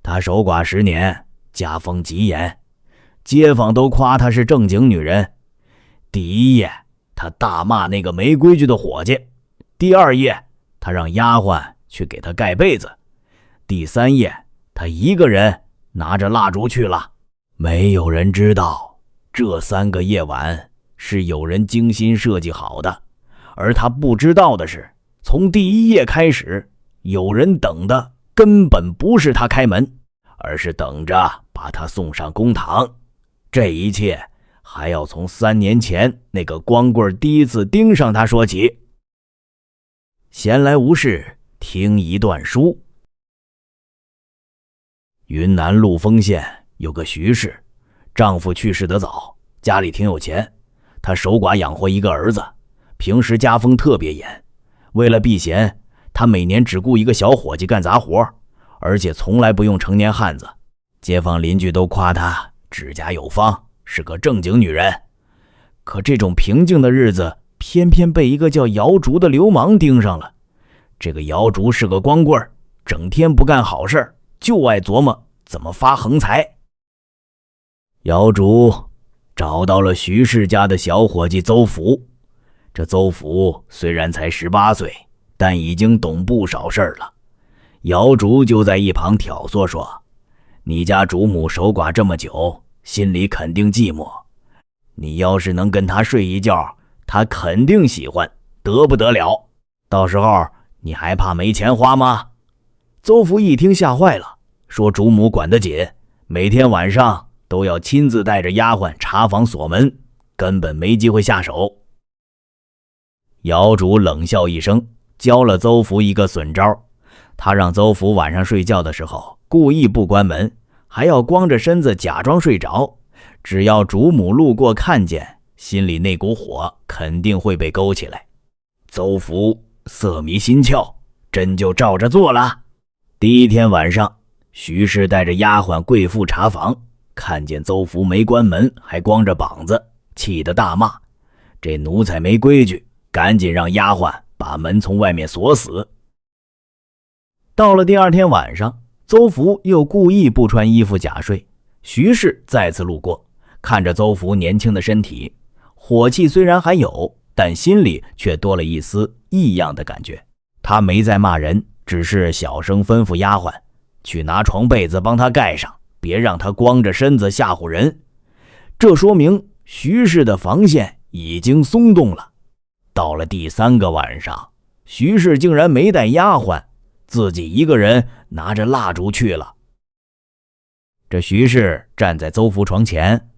他守寡10年，家风极严，街坊都夸她是正经女人。第1夜，他大骂那个没规矩的伙计；第2夜，他让丫鬟去给他盖被子；第3夜，他一个人拿着蜡烛去了。没有人知道，这3个夜晚是有人精心设计好的，而他不知道的是，从第1夜开始，有人等的根本不是他开门，而是等着把他送上公堂。这一切还要从3年前那个光棍第一次盯上他说起。闲来无事，听一段书。云南陆丰县有个徐氏，丈夫去世得早，家里挺有钱，她守寡养活一个儿子，平时家风特别严。为了避嫌，她每年只雇一个小伙计干杂活，而且从来不用成年汉子。街坊邻居都夸她指甲有方，是个正经女人。可这种平静的日子偏偏被一个叫姚竹的流氓盯上了。这个姚竹是个光棍，整天不干好事，就爱琢磨怎么发横财。姚竹找到了徐氏家的小伙计邹福。这邹福虽然才18岁，但已经懂不少事儿了。姚竹就在一旁挑唆说，你家主母守寡这么久，心里肯定寂寞，你要是能跟她睡一觉，她肯定喜欢，得不得了。到时候你还怕没钱花吗？邹福一听吓坏了，说主母管得紧，每天晚上都要亲自带着丫鬟查房锁门，根本没机会下手。姚主冷笑一声，教了邹福一个损招。他让邹福晚上睡觉的时候故意不关门，还要光着身子假装睡着，只要主母路过看见，心里那股火肯定会被勾起来。邹福色迷心窍，真就照着做了。第1天晚上，徐氏带着丫鬟贵妇查房，看见邹福没关门，还光着膀子，气得大骂，这奴才没规矩，赶紧让丫鬟把门从外面锁死。到了第2天晚上，邹福又故意不穿衣服假睡。徐氏再次路过，看着邹福年轻的身体，火气虽然还有，但心里却多了一丝异样的感觉。他没再骂人，只是小声吩咐丫鬟去拿床被子帮他盖上，别让他光着身子吓唬人。这说明徐氏的防线已经松动了。到了第3个晚上，徐氏竟然没带丫鬟，自己一个人拿着蜡烛去了。这徐氏站在邹福床前，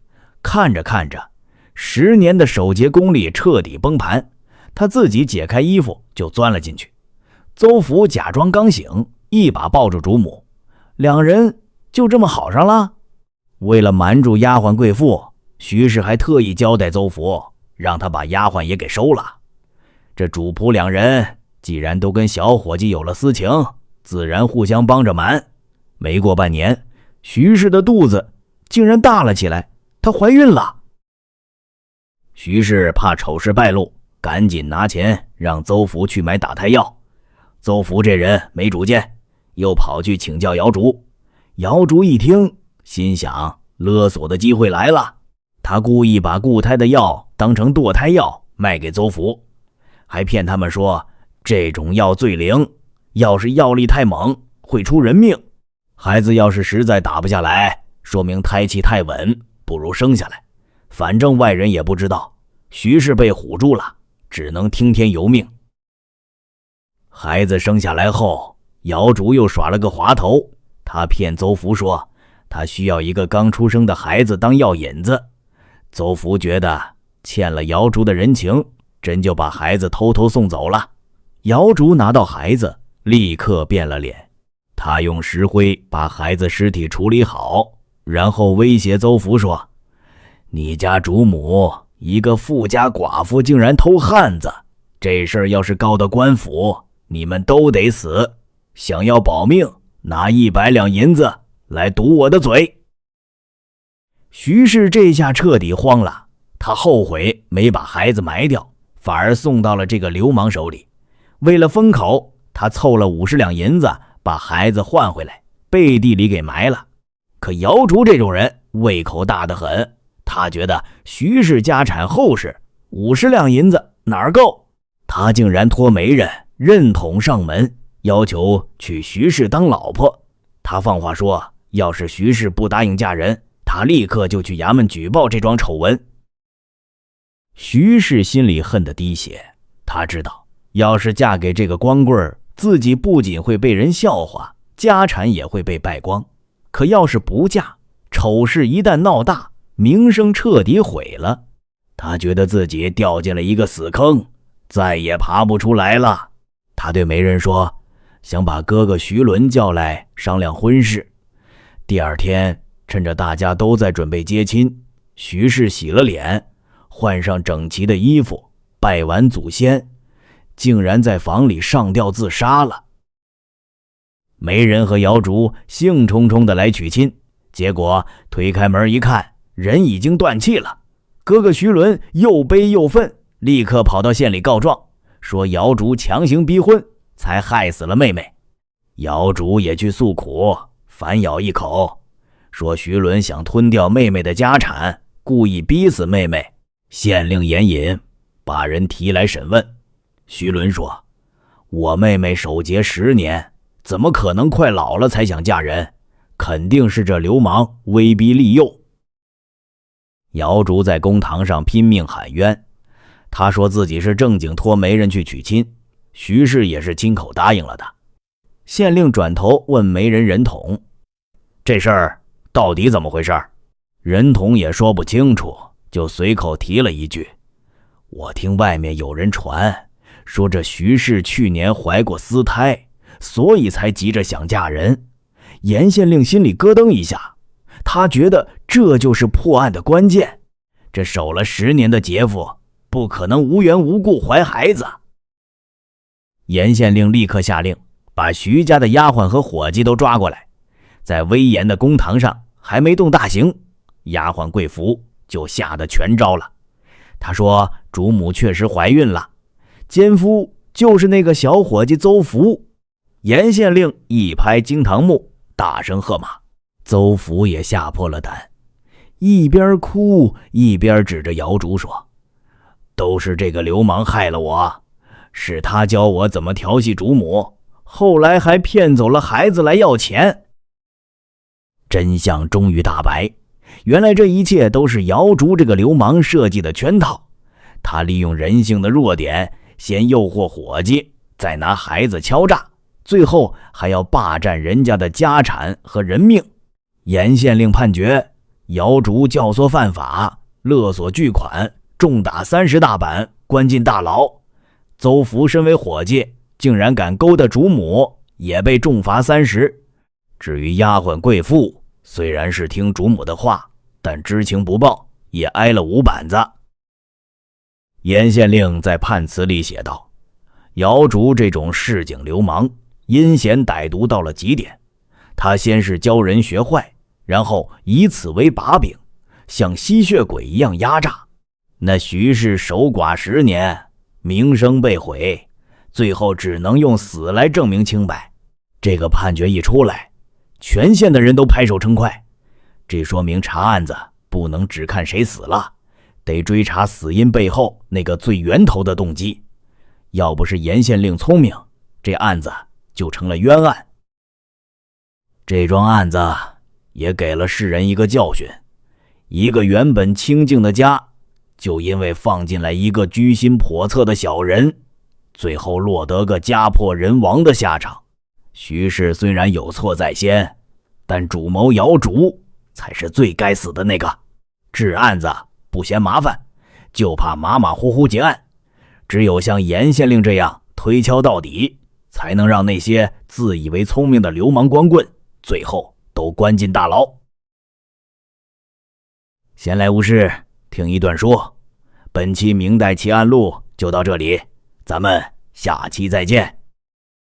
看着看着，10年的守节功力彻底崩盘，他自己解开衣服就钻了进去。邹福假装刚醒，一把抱住主母，两人就这么好上了。为了瞒住丫鬟贵妇，徐氏还特意交代邹福，让他把丫鬟也给收了。这主仆2人既然都跟小伙计有了私情，自然互相帮着瞒。没过半年，徐氏的肚子竟然大了起来，她怀孕了。徐氏怕丑事败露，赶紧拿钱让邹福去买打胎药。邹福这人没主见，又跑去请教姚竹。姚竹一听，心想勒索的机会来了，他故意把固胎的药当成堕胎药卖给邹福，还骗他们说这种药最灵，要是药力太猛会出人命，孩子要是实在打不下来，说明胎气太稳，不如生下来，反正外人也不知道。徐氏被唬住了，只能听天由命。孩子生下来后，姚竹又耍了个滑头，他骗邹福说他需要一个刚出生的孩子当药引子。邹福觉得欠了姚竹的人情，真就把孩子偷偷送走了。姚竹拿到孩子，立刻变了脸，他用石灰把孩子尸体处理好，然后威胁邹福说，你家主母一个富家寡妇竟然偷汉子，这事儿要是告到官府，你们都得死，想要保命，拿100两银子来堵我的嘴。徐氏这下彻底慌了，他后悔没把孩子埋掉，反而送到了这个流氓手里。为了封口，他凑了50两银子把孩子换回来，背地里给埋了。可姚竹这种人胃口大得很，他觉得徐氏家产厚实，50两银子哪儿够？他竟然托媒人认统上门，要求娶徐氏当老婆。他放话说，要是徐氏不答应嫁人，他立刻就去衙门举报这桩丑闻。徐氏心里恨得滴血，他知道要是嫁给这个光棍，自己不仅会被人笑话，家产也会被败光。可要是不嫁，丑事一旦闹大，名声彻底毁了，他觉得自己掉进了一个死坑，再也爬不出来了。他对媒人说，想把哥哥徐伦叫来商量婚事。第二天，趁着大家都在准备接亲，徐氏洗了脸，换上整齐的衣服，拜完祖先，竟然在房里上吊自杀了。媒人和姚竹兴冲冲地来娶亲，结果推开门一看，人已经断气了。哥哥徐伦又悲又愤，立刻跑到县里告状，说姚竹强行逼婚，才害死了妹妹。姚竹也去诉苦，反咬一口，说徐伦想吞掉妹妹的家产，故意逼死妹妹。县令严引，把人提来审问。徐伦说，我妹妹守节10年，怎么可能快老了才想嫁人？肯定是这流氓威逼利诱。姚竹在公堂上拼命喊冤，他说自己是正经托媒人去娶亲，徐氏也是亲口答应了的。县令转头问媒人任统，这事儿到底怎么回事？任统也说不清楚，就随口提了一句，我听外面有人传，说这徐氏去年怀过私胎，所以才急着想嫁人。严县令心里咯噔一下，他觉得这就是破案的关键。这守了10年的杰夫，不可能无缘无故怀孩子。严县令立刻下令，把徐家的丫鬟和伙计都抓过来，在威严的公堂上还没动大刑，丫鬟贵妇就吓得全招了。他说主母确实怀孕了，奸夫就是那个小伙计邹福。严县令一拍惊堂木，大声喝骂。邹福也吓破了胆，一边哭一边指着姚竹说，都是这个流氓害了我，是他教我怎么调戏主母，后来还骗走了孩子来要钱。真相终于大白，原来这一切都是姚竹这个流氓设计的圈套。他利用人性的弱点，先诱惑伙计，再拿孩子敲诈，最后还要霸占人家的家产和人命。严县令判决姚竹教唆犯法，勒索巨款，重打30大板，关进大牢。邹福身为伙计，竟然敢勾搭主母，也被重罚30。至于丫鬟贵妇，虽然是听主母的话，但知情不报，也挨了5板子。严县令在判词里写道，姚竹这种市井流氓，阴险歹毒到了极点。他先是教人学坏，然后以此为把柄，像吸血鬼一样压榨。那徐氏守寡10年，名声被毁，最后只能用死来证明清白。这个判决一出来，全县的人都拍手称快。这说明查案子不能只看谁死了，得追查死因背后那个最源头的动机。要不是严县令聪明，这案子就成了冤案。这桩案子也给了世人一个教训，一个原本清静的家，就因为放进来一个居心叵测的小人，最后落得个家破人亡的下场。徐氏虽然有错在先，但主谋姚竹才是最该死的那个。治案子不嫌麻烦，就怕马马虎虎结案。只有像严县令这样推敲到底，才能让那些自以为聪明的流氓光棍最后都关进大牢。闲来无事，听一段书。本期明代奇案录就到这里，咱们下期再见。